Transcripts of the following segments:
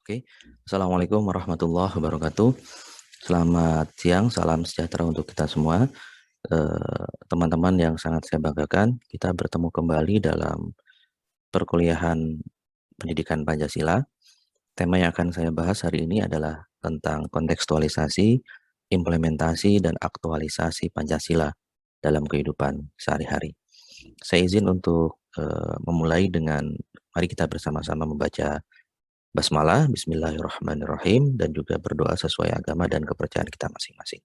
Oke, Assalamualaikum warahmatullahi wabarakatuh. Selamat siang, salam sejahtera untuk kita semua. Teman-teman yang sangat saya banggakan, kita bertemu kembali dalam perkuliahan pendidikan Pancasila. Tema yang akan saya bahas hari ini adalah tentang kontekstualisasi, implementasi, dan aktualisasi Pancasila dalam kehidupan sehari-hari. Saya izin untuk memulai dengan mari kita bersama-sama membaca basmalah, bismillahirrahmanirrahim, dan juga berdoa sesuai agama dan kepercayaan kita masing-masing.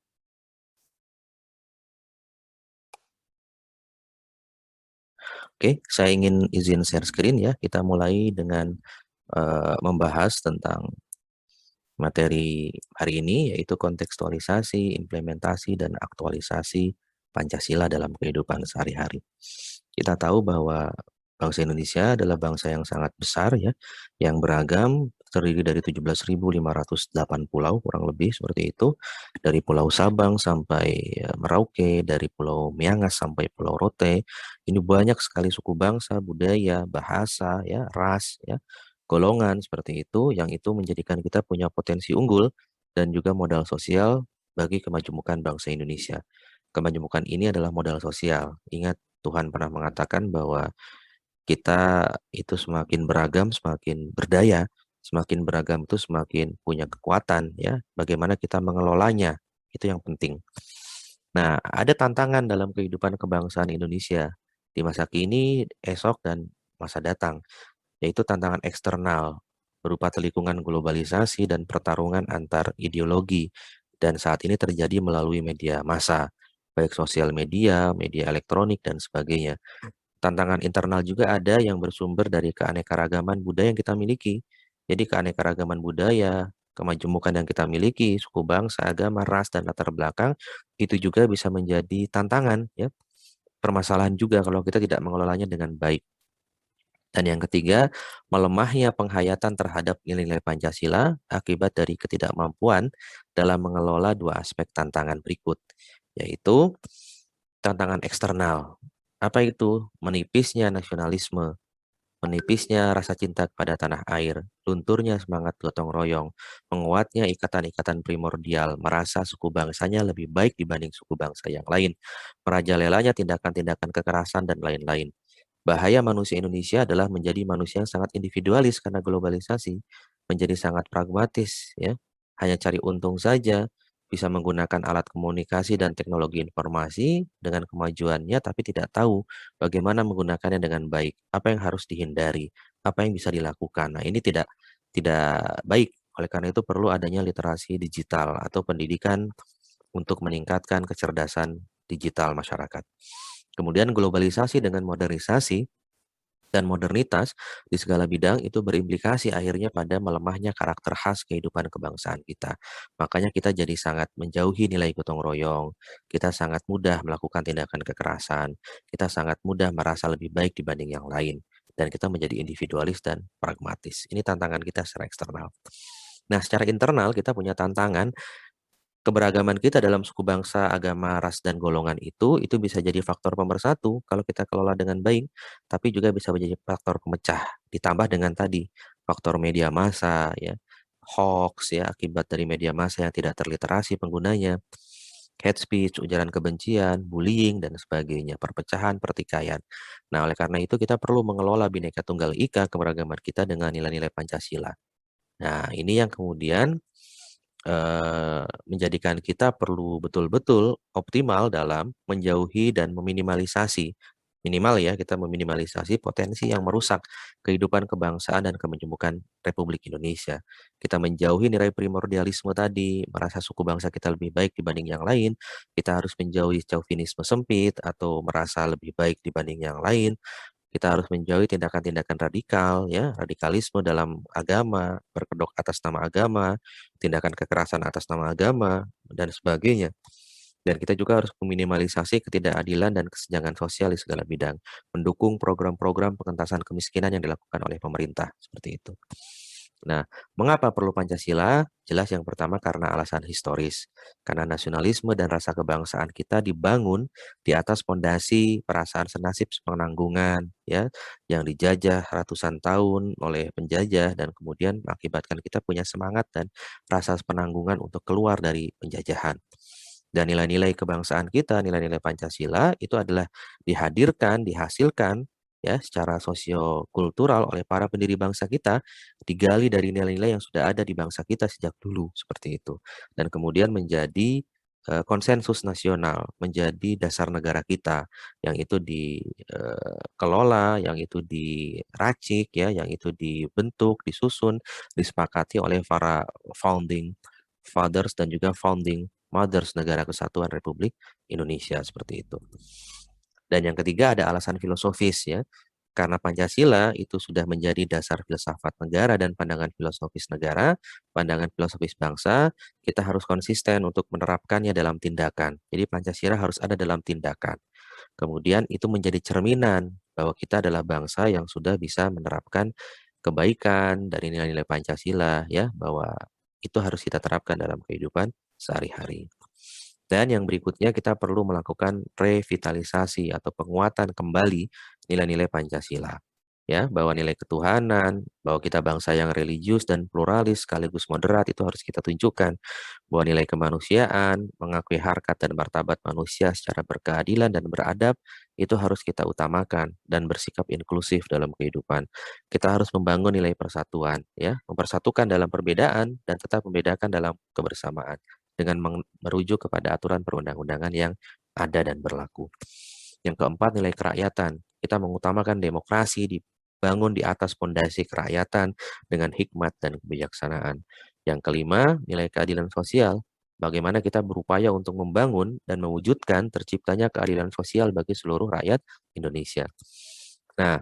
Oke, saya ingin izin share screen ya. Kita mulai dengan membahas tentang materi hari ini, yaitu kontekstualisasi, implementasi, dan aktualisasi Pancasila dalam kehidupan sehari-hari. Kita tahu bahwa bangsa Indonesia adalah bangsa yang sangat besar ya, yang beragam, terdiri dari 17.508 pulau, kurang lebih seperti itu. Dari Pulau Sabang sampai Merauke, dari Pulau Miangas sampai Pulau Rote. Ini banyak sekali suku bangsa, budaya, bahasa, ya, ras, ya, golongan seperti itu, yang itu menjadikan kita punya potensi unggul dan juga modal sosial bagi kemajemukan bangsa Indonesia. Kemajemukan ini adalah modal sosial. Ingat, Tuhan pernah mengatakan bahwa kita itu semakin beragam, semakin berdaya, semakin beragam itu semakin punya kekuatan, ya. Bagaimana kita mengelolanya, itu yang penting. Nah, ada tantangan dalam kehidupan kebangsaan Indonesia di masa kini, esok, dan masa datang, yaitu tantangan eksternal berupa telikungan globalisasi dan pertarungan antar ideologi, dan saat ini terjadi melalui media massa, baik sosial media, media elektronik, dan sebagainya. Tantangan internal juga ada yang bersumber dari keanekaragaman budaya yang kita miliki. Jadi keanekaragaman budaya, kemajemukan yang kita miliki, suku bangsa, agama, ras, dan latar belakang, itu juga bisa menjadi tantangan, ya. Permasalahan juga kalau kita tidak mengelolanya dengan baik. Dan yang ketiga, melemahnya penghayatan terhadap nilai-nilai Pancasila akibat dari ketidakmampuan dalam mengelola dua aspek tantangan berikut, yaitu tantangan eksternal. Apa itu? Menipisnya nasionalisme, menipisnya rasa cinta kepada tanah air, lunturnya semangat gotong royong, menguatnya ikatan-ikatan primordial, merasa suku bangsanya lebih baik dibanding suku bangsa yang lain, merajalelanya tindakan-tindakan kekerasan, dan lain-lain. Bahaya manusia Indonesia adalah menjadi manusia yang sangat individualis karena globalisasi, menjadi sangat pragmatis, ya, hanya cari untung saja, bisa menggunakan alat komunikasi dan teknologi informasi dengan kemajuannya, tapi tidak tahu bagaimana menggunakannya dengan baik, apa yang harus dihindari, apa yang bisa dilakukan. Nah, ini tidak baik. Oleh karena itu perlu adanya literasi digital atau pendidikan untuk meningkatkan kecerdasan digital masyarakat. Kemudian globalisasi dengan modernisasi dan modernitas di segala bidang itu berimplikasi akhirnya pada melemahnya karakter khas kehidupan kebangsaan kita. Makanya kita jadi sangat menjauhi nilai gotong royong, kita sangat mudah melakukan tindakan kekerasan, kita sangat mudah merasa lebih baik dibanding yang lain, dan kita menjadi individualis dan pragmatis. Ini tantangan kita secara eksternal. Nah, secara internal kita punya tantangan. Keberagaman kita dalam suku bangsa, agama, ras, dan golongan itu bisa jadi faktor pemersatu kalau kita kelola dengan baik, tapi juga bisa menjadi faktor pemecah. Ditambah dengan tadi, faktor media massa, ya, hoax, ya, akibat dari media massa yang tidak terliterasi penggunanya, hate speech, ujaran kebencian, bullying, dan sebagainya, perpecahan, pertikaian. Nah, oleh karena itu kita perlu mengelola Bhinneka Tunggal Ika, keberagaman kita dengan nilai-nilai Pancasila. Nah, ini yang kemudian menjadikan kita perlu betul-betul optimal dalam menjauhi dan meminimalisasi, minimal ya, kita meminimalisasi potensi yang merusak kehidupan kebangsaan dan kemenjemukan Republik Indonesia. Kita menjauhi nilai primordialisme tadi, merasa suku bangsa kita lebih baik dibanding yang lain, kita harus menjauhi chauvinisme sempit atau merasa lebih baik dibanding yang lain, kita harus menjauhi tindakan-tindakan radikal, ya, radikalisme dalam agama, berkedok atas nama agama, tindakan kekerasan atas nama agama, dan sebagainya. Dan kita juga harus meminimalisasi ketidakadilan dan kesenjangan sosial di segala bidang, mendukung program-program pengentasan kemiskinan yang dilakukan oleh pemerintah, seperti itu. Nah, mengapa perlu Pancasila? Jelas yang pertama karena alasan historis. Karena nasionalisme dan rasa kebangsaan kita dibangun di atas pondasi perasaan senasib penanggungan, ya, yang dijajah ratusan tahun oleh penjajah dan kemudian mengakibatkan kita punya semangat dan rasa penanggungan untuk keluar dari penjajahan. Dan nilai-nilai kebangsaan kita, nilai-nilai Pancasila itu adalah dihadirkan, dihasilkan ya secara sosiokultural oleh para pendiri bangsa kita, digali dari nilai-nilai yang sudah ada di bangsa kita sejak dulu seperti itu. Dan kemudian menjadi konsensus nasional, menjadi dasar negara kita yang itu dikelola, yang itu diracik ya, yang itu dibentuk, disusun, disepakati oleh para founding fathers dan juga founding mothers Negara Kesatuan Republik Indonesia seperti itu. Dan yang ketiga ada alasan filosofis ya. Karena Pancasila itu sudah menjadi dasar filsafat negara dan pandangan filosofis negara, pandangan filosofis bangsa, kita harus konsisten untuk menerapkannya dalam tindakan. Jadi Pancasila harus ada dalam tindakan. Kemudian itu menjadi cerminan bahwa kita adalah bangsa yang sudah bisa menerapkan kebaikan dari nilai-nilai Pancasila ya, bahwa itu harus kita terapkan dalam kehidupan sehari-hari. Dan yang berikutnya kita perlu melakukan revitalisasi atau penguatan kembali nilai-nilai Pancasila. Ya, bahwa nilai ketuhanan, bahwa kita bangsa yang religius dan pluralis sekaligus moderat itu harus kita tunjukkan. Bahwa nilai kemanusiaan, mengakui harkat dan martabat manusia secara berkeadilan dan beradab itu harus kita utamakan dan bersikap inklusif dalam kehidupan. Kita harus membangun nilai persatuan, ya, mempersatukan dalam perbedaan dan tetap membedakan dalam kebersamaan dengan merujuk kepada aturan perundang-undangan yang ada dan berlaku. Yang keempat, nilai kerakyatan. Kita mengutamakan demokrasi dibangun di atas pondasi kerakyatan dengan hikmat dan kebijaksanaan. Yang kelima, nilai keadilan sosial. Bagaimana kita berupaya untuk membangun dan mewujudkan terciptanya keadilan sosial bagi seluruh rakyat Indonesia. Nah,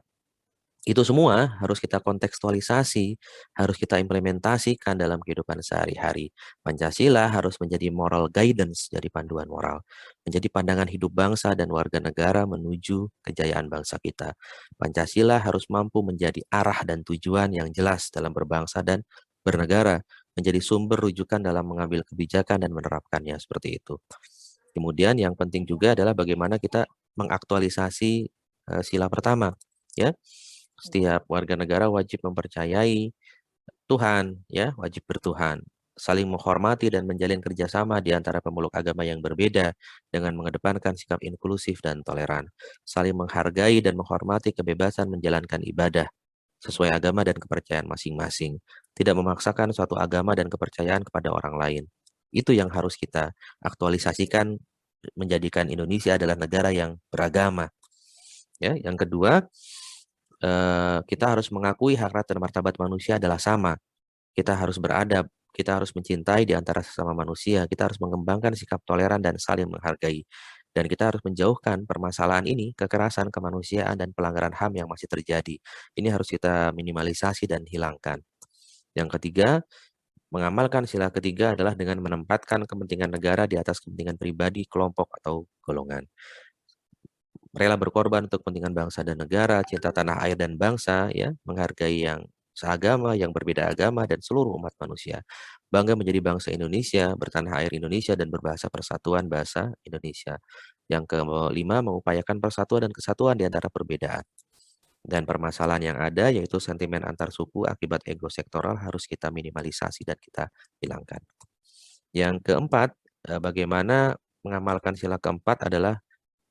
itu semua harus kita kontekstualisasi, harus kita implementasikan dalam kehidupan sehari-hari. Pancasila harus menjadi moral guidance, jadi panduan moral. Menjadi pandangan hidup bangsa dan warga negara menuju kejayaan bangsa kita. Pancasila harus mampu menjadi arah dan tujuan yang jelas dalam berbangsa dan bernegara. Menjadi sumber rujukan dalam mengambil kebijakan dan menerapkannya, seperti itu. Kemudian yang penting juga adalah bagaimana kita mengaktualisasi sila pertama. Ya, setiap warga negara wajib mempercayai Tuhan, ya, wajib bertuhan, saling menghormati dan menjalin kerjasama di antara pemeluk agama yang berbeda dengan mengedepankan sikap inklusif dan toleran, saling menghargai dan menghormati kebebasan menjalankan ibadah sesuai agama dan kepercayaan masing-masing, tidak memaksakan suatu agama dan kepercayaan kepada orang lain. Itu yang harus kita aktualisasikan menjadikan Indonesia adalah negara yang beragama. Ya, yang kedua, kita harus mengakui hak dan martabat manusia adalah sama. Kita harus beradab, kita harus mencintai di antara sesama manusia, kita harus mengembangkan sikap toleran dan saling menghargai. Dan kita harus menjauhkan permasalahan ini, kekerasan, kemanusiaan, dan pelanggaran HAM yang masih terjadi. Ini harus kita minimalisasi dan hilangkan. Yang ketiga, mengamalkan sila ketiga adalah dengan menempatkan kepentingan negara di atas kepentingan pribadi, kelompok, atau golongan. Rela berkorban untuk kepentingan bangsa dan negara, cinta tanah air dan bangsa, ya, menghargai yang seagama, yang berbeda agama, dan seluruh umat manusia. Bangga menjadi bangsa Indonesia, bertanah air Indonesia, dan berbahasa persatuan bahasa Indonesia. Yang kelima, mengupayakan persatuan dan kesatuan di antara perbedaan. Dan permasalahan yang ada, yaitu sentimen antar suku akibat ego sektoral harus kita minimalisasi dan kita hilangkan. Yang keempat, bagaimana mengamalkan sila keempat adalah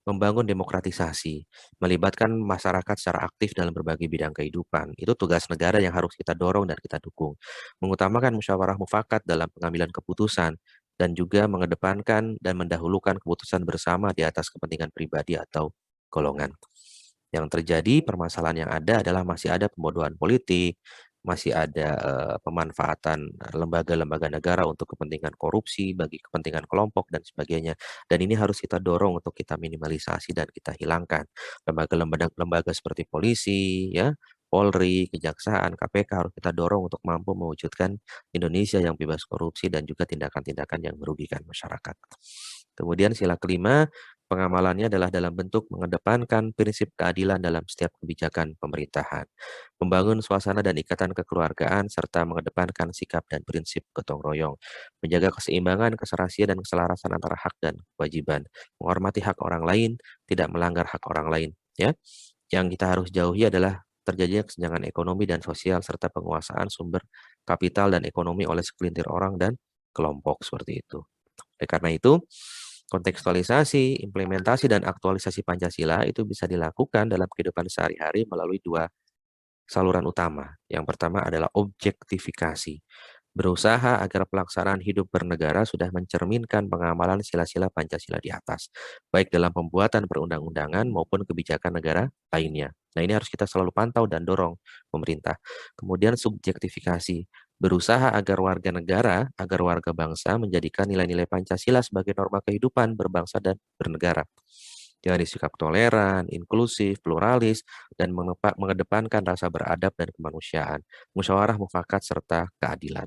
membangun demokratisasi, melibatkan masyarakat secara aktif dalam berbagai bidang kehidupan. Itu tugas negara yang harus kita dorong dan kita dukung. Mengutamakan musyawarah mufakat dalam pengambilan keputusan, dan juga mengedepankan dan mendahulukan keputusan bersama di atas kepentingan pribadi atau golongan. Yang terjadi, permasalahan yang ada adalah masih ada pembodohan politik, masih ada pemanfaatan lembaga-lembaga negara untuk kepentingan korupsi, bagi kepentingan kelompok dan sebagainya. Dan ini harus kita dorong untuk kita minimalisasi dan kita hilangkan. Lembaga-lembaga seperti polisi, ya, Polri, Kejaksaan, KPK harus kita dorong untuk mampu mewujudkan Indonesia yang bebas korupsi dan juga tindakan-tindakan yang merugikan masyarakat. Kemudian sila kelima, Pengamalannya adalah dalam bentuk mengedepankan prinsip keadilan dalam setiap kebijakan pemerintahan, membangun suasana dan ikatan kekeluargaan, serta mengedepankan sikap dan prinsip gotong royong, menjaga keseimbangan, keserasian, dan keselarasan antara hak dan kewajiban, menghormati hak orang lain, tidak melanggar hak orang lain. Ya, yang kita harus jauhi adalah terjadinya kesenjangan ekonomi dan sosial serta penguasaan sumber kapital dan ekonomi oleh segelintir orang dan kelompok seperti itu. Oleh karena itu, kontekstualisasi, implementasi, dan aktualisasi Pancasila itu bisa dilakukan dalam kehidupan sehari-hari melalui dua saluran utama. Yang pertama adalah objektifikasi. Berusaha agar pelaksanaan hidup bernegara sudah mencerminkan pengamalan sila-sila Pancasila di atas, baik dalam pembuatan perundang-undangan maupun kebijakan negara lainnya. Nah, ini harus kita selalu pantau dan dorong pemerintah. Kemudian subjektifikasi. Berusaha agar warga negara, agar warga bangsa menjadikan nilai-nilai Pancasila sebagai norma kehidupan berbangsa dan bernegara. Dengan sikap toleran, inklusif, pluralis, dan mengedepankan rasa beradab dan kemanusiaan, musyawarah mufakat, serta keadilan.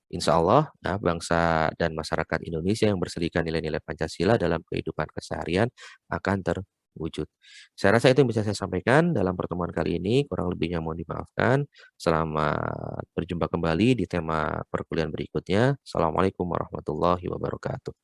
Insya Allah, nah, bangsa dan masyarakat Indonesia yang berserikan nilai-nilai Pancasila dalam kehidupan keseharian akan terwujud. Saya rasa itu yang bisa saya sampaikan dalam pertemuan kali ini. Kurang lebihnya mohon dimaafkan. Selamat berjumpa kembali di tema perkuliahan berikutnya. Assalamualaikum warahmatullahi wabarakatuh.